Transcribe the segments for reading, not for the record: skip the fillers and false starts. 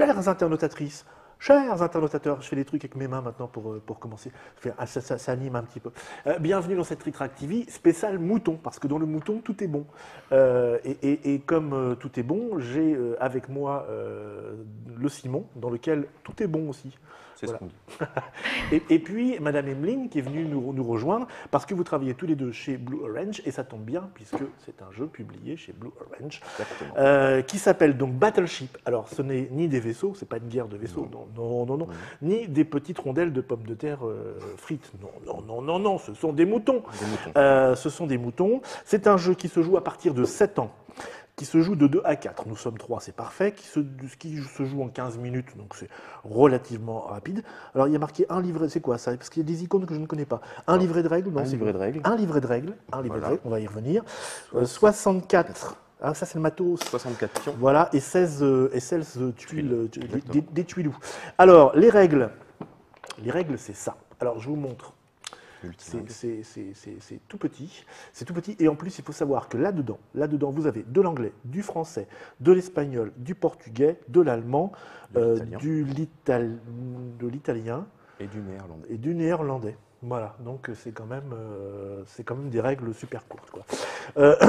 Chères internautatrices, chers internautateurs, je fais des trucs avec mes mains maintenant pour commencer. Ça anime un petit peu. Bienvenue dans cette Trick TV spéciale mouton, parce que dans le mouton, tout est bon. Et comme tout est bon, j'ai avec moi le Simon, dans lequel tout est bon aussi. C'est Voilà. ce qu'on dit. Et puis, Madame Emeline qui est venue nous rejoindre parce que vous travaillez tous les deux chez Blue Orange et ça tombe bien puisque c'est un jeu publié chez Blue Orange qui s'appelle donc Battleship. Alors, ce n'est ni des vaisseaux, c'est pas une guerre de vaisseaux, non, ni des petites rondelles de pommes de terre frites. Non, ce sont des moutons. Ce sont des moutons. C'est un jeu qui se joue à partir de 7 ans. Qui se joue de 2 à 4. Nous sommes 3, c'est parfait. Qui se joue en 15 minutes, donc c'est relativement rapide. Alors, il y a marqué un livret, c'est quoi ça? Parce qu'il y a des icônes que je ne connais pas. Un livret de règles? Non, un livret de règles. Un livret de règles, on va y revenir. 64. Ah, ça, c'est le matos. 64 pions. Voilà, et 16 tuiles, des tuilous. Alors, les règles, c'est ça. Alors, je vous montre. C'est tout petit. C'est tout petit. Et en plus, il faut savoir que là-dedans, vous avez de l'anglais, du français, de l'espagnol, du portugais, de l'allemand, de l'italien et du néerlandais. Voilà, donc c'est quand même des règles super courtes, quoi.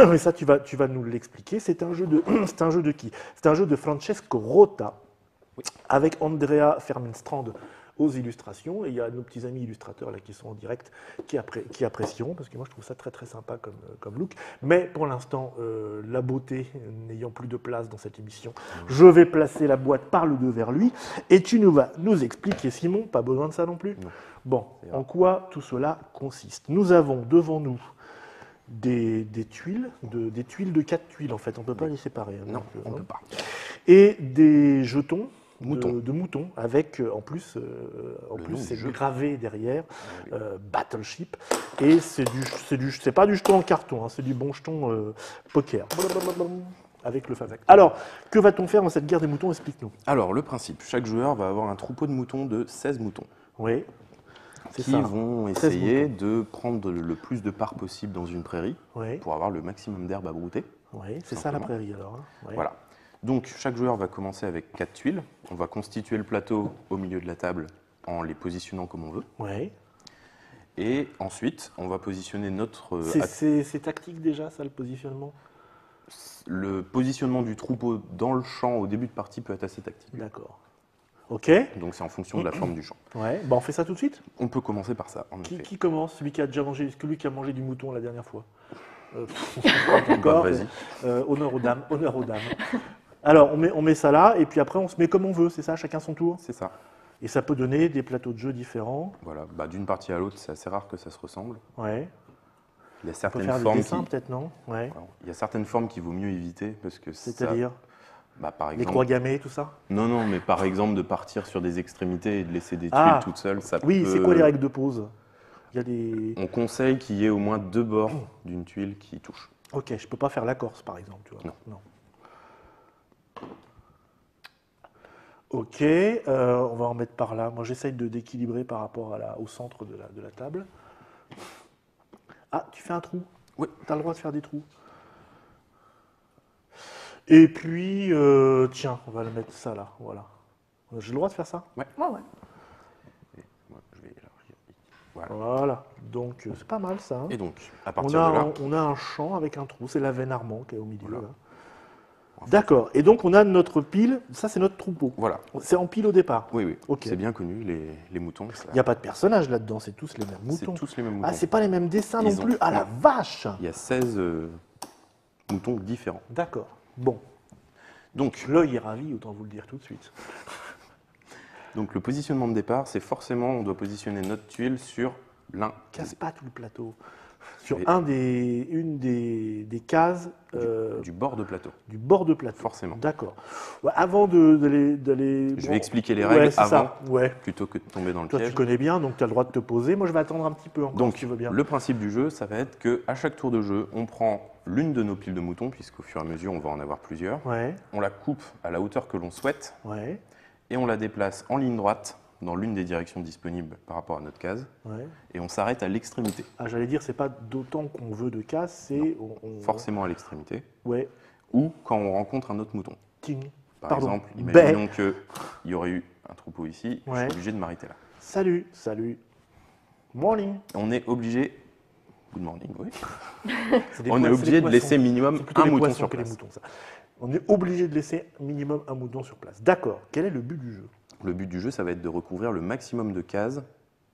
Mais ça, tu vas nous l'expliquer. C'est un jeu de qui? C'est un jeu de Francesco Rota, oui, avec Andrea Fermenstrand aux illustrations, et il y a nos petits amis illustrateurs là qui sont en direct qui apprécieront, parce que moi je trouve ça très très sympa comme look. Mais pour l'instant, la beauté n'ayant plus de place dans cette émission, je vais placer la boîte par le dos vers lui, et tu vas nous expliquer, Simon, pas besoin de ça non plus. Non. Bon, en quoi tout cela consiste? Nous avons devant nous des tuiles, des tuiles de 4 tuiles en fait, on ne peut pas les séparer. Hein, non, donc, on ne peut pas. Et des jetons de moutons, avec en plus c'est gravé derrière, Battleship, et c'est pas du jeton en carton, hein, c'est du bon jeton poker. Avec le Fazac. Alors, que va-t-on faire dans cette guerre des moutons? Explique-nous. Alors, le principe, chaque joueur va avoir un troupeau de moutons de 16 moutons. Oui. Qui vont essayer de prendre le plus de parts possible dans une prairie, oui, pour avoir le maximum d'herbe à brouter. Oui, c'est ça la prairie alors. Hein. Oui. Voilà. Donc, chaque joueur va commencer avec 4 tuiles. On va constituer le plateau au milieu de la table en les positionnant comme on veut. Oui. Et ensuite, on va positionner notre... C'est tactique déjà, ça, le positionnement? Le positionnement du troupeau dans le champ au début de partie peut être assez tactique. D'accord. Ok. Donc, c'est en fonction de la forme du champ. Ouais. Bah, on fait ça tout de suite? On peut commencer par ça, en effet. Qui commence? Celui qui a déjà mangé, celui qui a mangé du mouton la dernière fois. Bah, vas-y. Honneur aux dames, honneur aux dames. Alors, on met ça là, et puis après, on se met comme on veut, c'est ça, chacun son tour? C'est ça. Et ça peut donner des plateaux de jeu différents. Voilà, bah, d'une partie à l'autre, c'est assez rare que ça se ressemble. Ouais. Il y a certaines on peut faire formes des dessins, peut-être, non? Ouais. Alors, il y a certaines formes qu'il vaut mieux éviter, parce que c'est-à-dire? Bah, par exemple... Les croix gammées, tout ça? Non, mais par exemple, de partir sur des extrémités et de laisser des tuiles toutes seules, ça oui, peut... c'est quoi les règles de pose? Il y a des... On conseille qu'il y ait au moins 2 bords d'une tuile qui touchent. Ok, je ne peux pas faire la Corse, par exemple, tu vois. Non. Ok, on va en mettre par là. Moi, j'essaye d'équilibrer par rapport au centre de la table. Ah, tu fais un trou? Oui. Tu as le droit de faire des trous. Et puis, tiens, on va le mettre ça là, voilà. J'ai le droit de faire ça? Ouais. Ouais. Et moi, je vais élargir. Voilà. Donc, c'est pas mal ça. Hein. Et donc, à partir de là... On a un champ avec un trou, c'est la veine Armand qui est au milieu. Voilà. Là. D'accord. Et donc, on a notre pile, ça c'est notre troupeau. Voilà. C'est en pile au départ? Oui. Okay. C'est bien connu, les moutons. Il n'y a pas de personnages là-dedans, c'est tous les mêmes moutons. C'est tous les mêmes moutons. Ah, c'est pas les mêmes dessins non plus? Ah la vache! Il y a 16 moutons différents. D'accord. Bon. Donc, l'œil est ravi, autant vous le dire tout de suite. Donc, le positionnement de départ, c'est forcément, on doit positionner notre tuile sur l'un... Casse pas tout le plateau. Sur une des cases... du bord de plateau. Du bord de plateau. Forcément. D'accord. Ouais, avant d'aller... Je vais expliquer les règles avant, ouais, plutôt que de tomber dans le piège. piège. Tu connais bien, donc tu as le droit de te poser. Moi, je vais attendre un petit peu encore, donc, si tu veux bien. Le principe du jeu, ça va être qu'à chaque tour de jeu, on prend l'une de nos piles de moutons, puisqu'au fur et à mesure, on va en avoir plusieurs. Ouais. On la coupe à la hauteur que l'on souhaite. Ouais. Et on la déplace en ligne droite dans l'une des directions disponibles par rapport à notre case. Ouais. Et on s'arrête à l'extrémité. Ah, j'allais dire, c'est pas d'autant qu'on veut de cases, c'est... Forcément à l'extrémité. Ouais. Ou quand on rencontre un autre mouton. Ting. Par exemple, imaginons qu'il y aurait eu un troupeau ici, je suis obligé de m'arrêter là. Salut, salut. Morning. On est obligé... Good morning, oui. On est obligé de laisser minimum un mouton sur place. On est obligé de laisser minimum un mouton sur place. D'accord. Quel est le but du jeu? Le but du jeu, ça va être de recouvrir le maximum de cases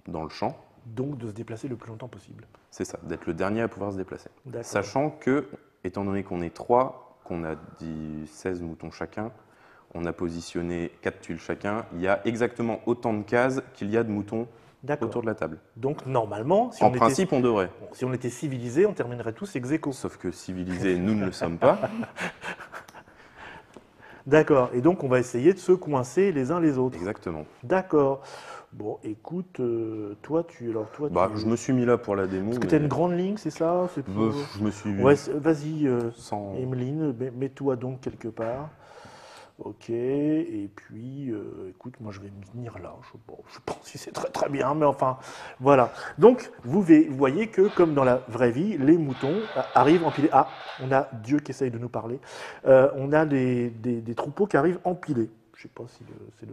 dans le champ. Donc de se déplacer le plus longtemps possible. C'est ça, d'être le dernier à pouvoir se déplacer. Sachant que, étant donné qu'on est 3, qu'on a dit 16 moutons chacun, on a positionné 4 tuiles chacun, il y a exactement autant de cases qu'il y a de moutons autour de la table. Donc normalement, en principe, on devrait. Si on était civilisé, on terminerait tous ex aequo. Sauf que civilisés, nous ne le sommes pas. D'accord. Et donc on va essayer de se coincer les uns les autres. Exactement. D'accord. Bon, écoute, toi, je me suis mis là pour la démo. Parce que tu as une grande ligne, c'est ça? Je me suis... Ouais, vas-y, Emeline, mets-toi donc quelque part. Ok, et puis, écoute, moi je vais me tenir là. Je pense que c'est très très bien, mais enfin, voilà. Donc, vous voyez que, comme dans la vraie vie, les moutons arrivent empilés. Ah, on a Dieu qui essaye de nous parler. On a des troupeaux qui arrivent empilés. Je ne sais pas si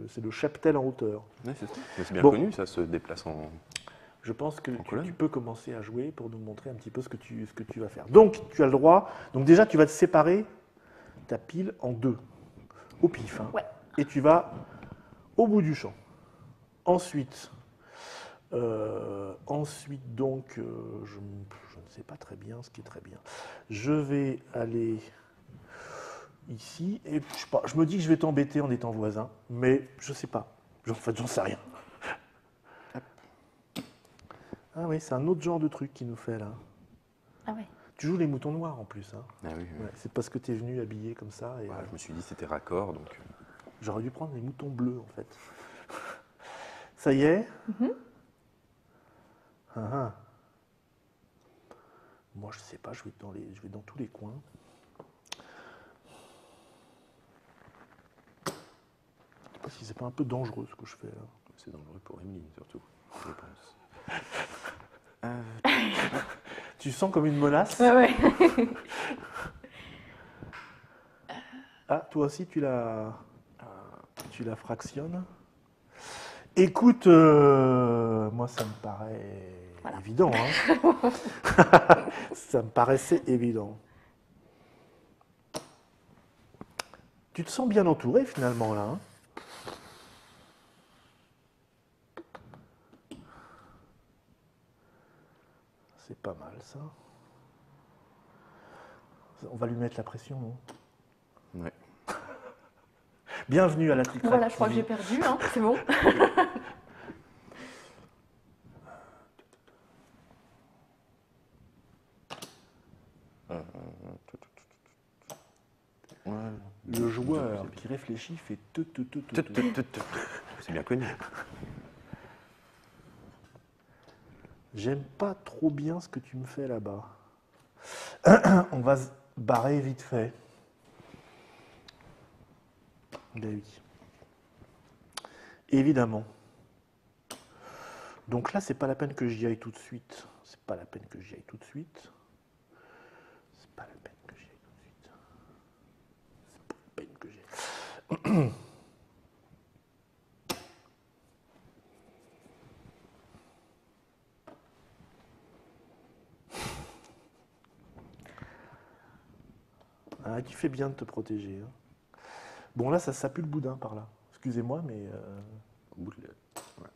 c'est le cheptel en hauteur. Oui, c'est ça. Mais c'est bien connu, ça se déplace en... Je pense que tu peux commencer à jouer pour nous montrer un petit peu ce que tu vas faire. Donc, tu as le droit. Donc déjà, tu vas te séparer ta pile en deux. Au pif. Hein. Ouais. Et tu vas au bout du champ. Ensuite, donc, je ne sais pas très bien ce qui est très bien. Je vais aller ici et je me dis que je vais t'embêter en étant voisin, mais je ne sais pas. En fait, j'en sais rien. Ah oui, c'est un autre genre de truc qu'il nous fait là. Ah ouais. Tu joues les moutons noirs en plus. Hein. Ah oui, oui. Ouais, c'est parce que tu es venu habillé comme ça. Et, je me suis dit que c'était raccord. Donc... J'aurais dû prendre les moutons bleus en fait. Ça y est? Moi je sais pas, je vais dans tous les coins. Je sais pas si c'est pas un peu dangereux ce que je fais là. C'est dangereux pour Emeline surtout, je pense. Tu sens comme une menace? Ouais. Ah, toi aussi tu la fractionnes? Écoute, moi ça me paraît évident. Hein. Ça me paraissait évident. Tu te sens bien entouré finalement là. Hein. C'est pas mal ça. On va lui mettre la pression, non? Ouais. Bienvenue à la Tic-Tac. Voilà, je crois que j'ai perdu, hein. C'est bon. Le joueur qui réfléchit fait C'est bien connu. J'aime pas trop bien ce que tu me fais là-bas. On va se barrer vite fait. Ben oui. Évidemment. Donc là, c'est pas la peine que j'y aille tout de suite. C'est pas la peine que j'y aille tout de suite. C'est pas la peine que j'y aille tout de suite. C'est pas la peine que j'y aille. Ah, tu fais bien de te protéger. Hein. Bon, là, ça pue le boudin par là. Excusez-moi, mais... Au bout de la... ouais.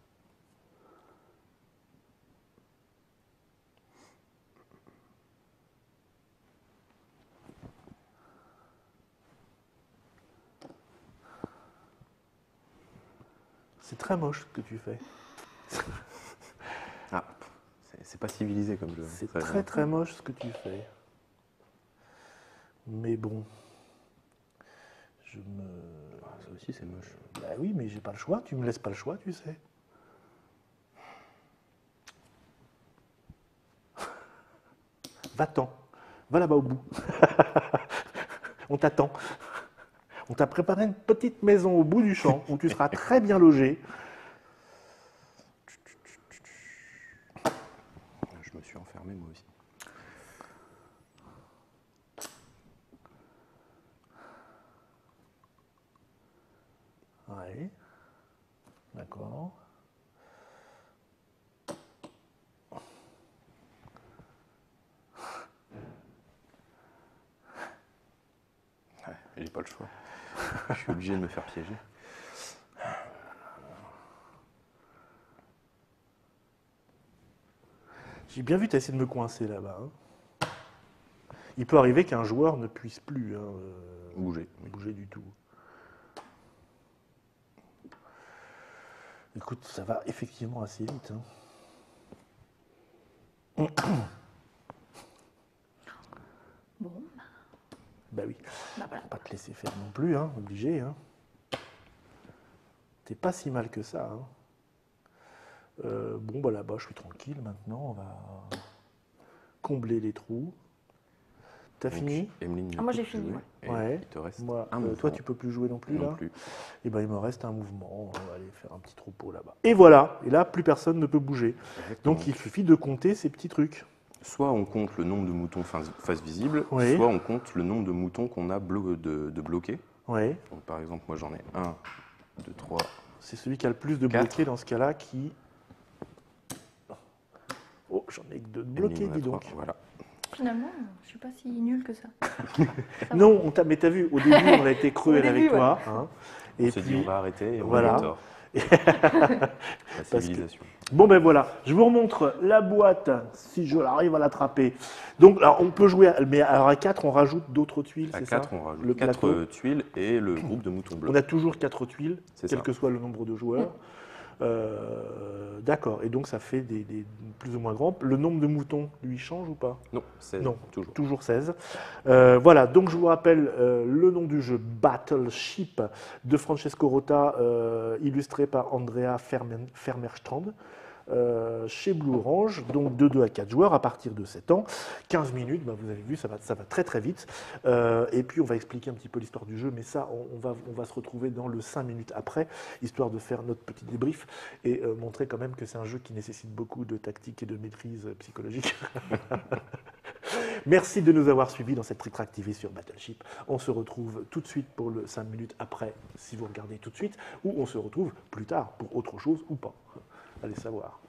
C'est très moche ce que tu fais. Ah, c'est pas civilisé comme jeu. C'est très très moche ce que tu fais. Mais bon, ça aussi c'est moche. Bah oui, mais j'ai pas le choix. Tu me laisses pas le choix, tu sais. Va-t'en. Va là-bas au bout. On t'attend. On t'a préparé une petite maison au bout du champ où tu seras très bien logé. Je me suis enfermé moi aussi. J'ai pas le choix. Je suis obligé de me faire piéger. J'ai bien vu, tu as essayé de me coincer là-bas. Hein. Il peut arriver qu'un joueur ne puisse plus bouger du tout. Écoute, ça va effectivement assez vite. Hein. Bon. Bah oui. Bah voilà. Pas te laisser faire non plus, hein, obligé. Hein. T'es pas si mal que ça. Hein. Bon, bah là-bas, je suis tranquille maintenant. On va combler les trous. T'as fini? Emeline, moi j'ai fini. Ouais. Il te reste Moi, un mouvement. toi, tu peux plus jouer non plus Non là. plus. Et ben, il me reste un mouvement. On va aller faire un petit troupeau là-bas. Et voilà. Et là, plus personne ne peut bouger. Exactement. Donc, il suffit de compter ces petits trucs. Soit on compte le nombre de moutons face visible, Oui. soit on compte le nombre de moutons qu'on a de bloqués. Ouais. Donc, par exemple, moi j'en ai 1, 2, 3. C'est celui qui a le plus de 4. bloqués dans ce cas-là qui. Oh, j'en ai que 2 de bloqués, Emeline en a dis 3, donc. voilà. Finalement, je suis pas si nulle que ça. Non, mais t'as vu, au début, on a été cruel Au début, avec toi. Hein, On et s'est puis, dit on va arrêter et on voilà. a eu tort. La civilisation. Bon, ben voilà, je vous remontre la boîte, si je l'arrive à l'attraper. Donc, alors, on peut jouer, mais alors à 4, on rajoute d'autres tuiles, À c'est 4, ça? on rajoute Le 4 plateau. tuiles et le groupe de moutons bleus. On a toujours 4 tuiles, C'est quel ça. que soit le nombre de joueurs. D'accord, et donc ça fait des plus ou moins grands. Le nombre de moutons, lui, change ou pas? Non, 16, Non, toujours. toujours 16. Voilà, donc je vous rappelle le nom du jeu Battleship de Francesco Rota, illustré par Andrea Fermerstrand. Chez Blue Orange, donc de 2 à 4 joueurs à partir de 7 ans. 15 minutes, bah vous avez vu, ça va très très vite. Et puis on va expliquer un petit peu l'histoire du jeu, mais ça, on va se retrouver dans le 5 minutes après, histoire de faire notre petit débrief et montrer quand même que c'est un jeu qui nécessite beaucoup de tactique et de maîtrise psychologique. Merci de nous avoir suivis dans cette Trick TV sur Battleship. On se retrouve tout de suite pour le 5 minutes après, si vous regardez tout de suite, ou on se retrouve plus tard pour autre chose ou pas. Allez savoir.